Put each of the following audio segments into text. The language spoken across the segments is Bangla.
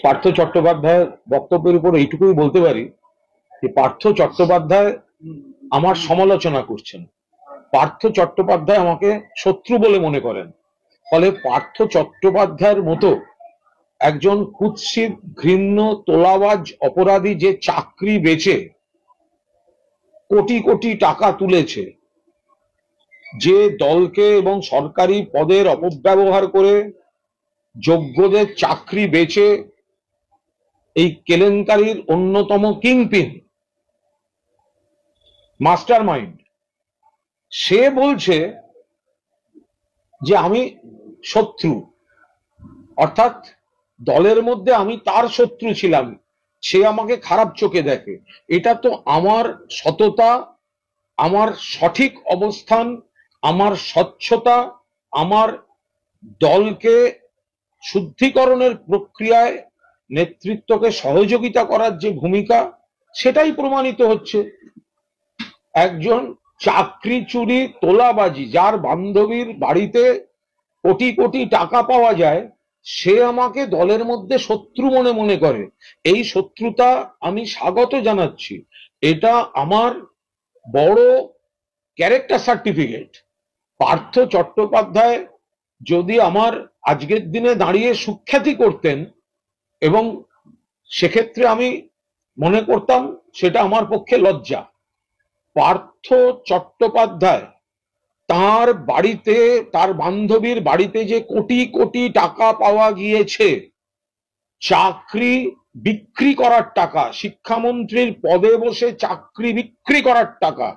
পার্থ চট্টোপাধ্যায়ের বক্তব্যের উপর এইটুকুই বলতে পারি যে পার্থ চট্টোপাধ্যায় আমার সমালোচনা করছেন। পার্থ চট্টোপাধ্যায় আমাকে শত্রু বলে মনে করেন। ফলে পার্থ চট্টোপাধ্যায়ের মতো একজন কুৎসিত ঘৃণ্য তোলাবাজ অপরাধী যে চাকরি বেচে কোটি কোটি টাকা তুলেছে, যে দলকে এবং সরকারি পদের অপব্যবহার করে যোগ্যদের চাকরি বেচে এই কেলেঙ্কারির অন্যতম কিংপিন মাস্টার মাইন্ড, সে বলছে যে আমি শত্রু, অর্থাৎ দলের মধ্যে আমি তার শত্রু ছিলাম, সে আমাকে খারাপ চোখে দেখে। এটা তো আমার সততা, আমার সঠিক অবস্থান, আমার স্বচ্ছতা, আমার দলকে শুদ্ধিকরণের প্রক্রিয়ায় নেতৃত্বকে সহযোগিতা করার যে ভূমিকা, সেটাই প্রমাণিত হচ্ছে। একজন চাকরি চুরি তোলাবাজি, যার বান্ধবীর বাড়িতে কোটি কোটি টাকা পাওয়া যায়, সে আমাকে দলের মধ্যে শত্রু মনে করে। এই শত্রুতা আমি স্বাগত জানাচ্ছি। এটা আমার বড় ক্যারেক্টার সার্টিফিকেট। পার্থ চট্টোপাধ্যায় যদি আমার আজকের দিনে দাঁড়িয়ে সুখ্যাতি করতেন, এবং সেক্ষেত্রে আমি মনে করতাম সেটা আমার পক্ষে লজ্জা। পার্থ চট্টোপাধ্যায় তার বাড়িতে, তার বান্ধবীর বাড়িতে যে কোটি কোটি টাকা পাওয়া গিয়েছে, চাকরি বিক্রি করার টাকা, শিক্ষামন্ত্রীর পদে বসে চাকরি বিক্রি করার টাকা,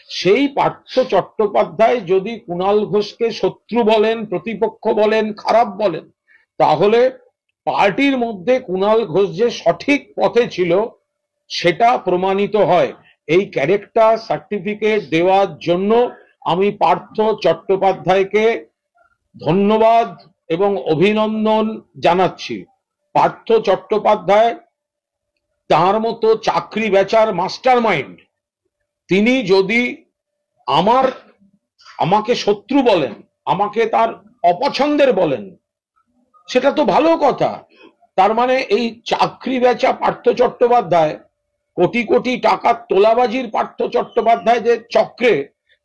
সেই পার্থ চট্টোপাধ্যায় যদি কুণাল ঘোষকে শত্রু বলেন, প্রতিপক্ষ বলেন, খারাপ বলেন, তাহলে পার্টির মধ্যে কুণাল ঘোষ যে সঠিক পথে ছিল সেটা প্রমাণিত হয়। এই ক্যারেক্টার সার্টিফিকেট দেওয়ার জন্য আমি পার্থ চট্টোপাধ্যায়কে ধন্যবাদ এবং অভিনন্দন জানাচ্ছি। পার্থ চট্টোপাধ্যায় তার মতো চাকরি বেচার মাস্টার মাইন্ড, তিনি যদি আমাকে শত্রু বলেন, আমাকে তার অপছন্দের বলেন, সেটা তো ভালো কথা। তার মানে এই চাকরি বেচা পার্থ চট্টোপাধ্যায়, কোটি কোটি টাকার তোলাবাজির পার্থ চট্টোপাধ্যায় যে চক্রে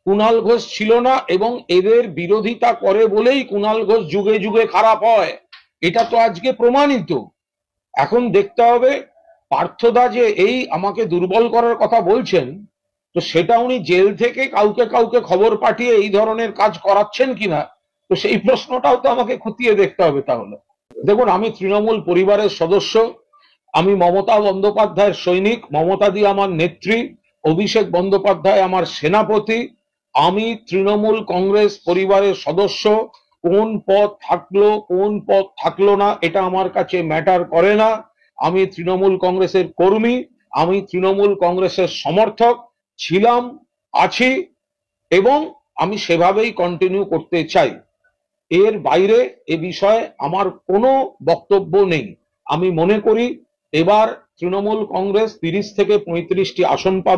কুণাল ঘোষ ছিল না, এবং এদের বিরোধিতা করে বলেই কুণাল ঘোষ যুগে যুগে খারাপ হয়, এটা তো আজকে প্রমাণিত। এখন দেখতে হবে পার্থদা যে এই আমাকে দুর্বল করার কথা বলছেন, তো সেটা উনি জেল থেকে কাউকে কাউকে খবর পাঠিয়ে এই ধরনের কাজ করাচ্ছেন কিনা, তো সেই প্রশ্নটাও তো আমাকে খতিয়ে দেখতে হবে। তাহলে দেখুন, আমি তৃণমূল পরিবারের সদস্য, আমি মমতা বন্দ্যোপাধ্যায়ের সৈনিক, মমতাদি আমার নেত্রী, অভিষেক বন্দ্যোপাধ্যায় আমার সেনাপতি। আমি তৃণমূল কংগ্রেস পরিবারের সদস্য। কোন পদ থাকলো কোন পদ থাকলো না এটা আমার কাছে ম্যাটার করে না। আমি তৃণমূল কংগ্রেসের কর্মী, আমি তৃণমূল কংগ্রেসের সমর্থক ছিলাম, আছি, এবং আমি সেভাবেই কন্টিনিউ করতে চাই। এর বাইরে এ বিষয়ে আমার কোনো বক্তব্য নেই। আমি মনে করি এবার তৃণমূল কংগ্রেস 30 থেকে 35টি আসন পাবে।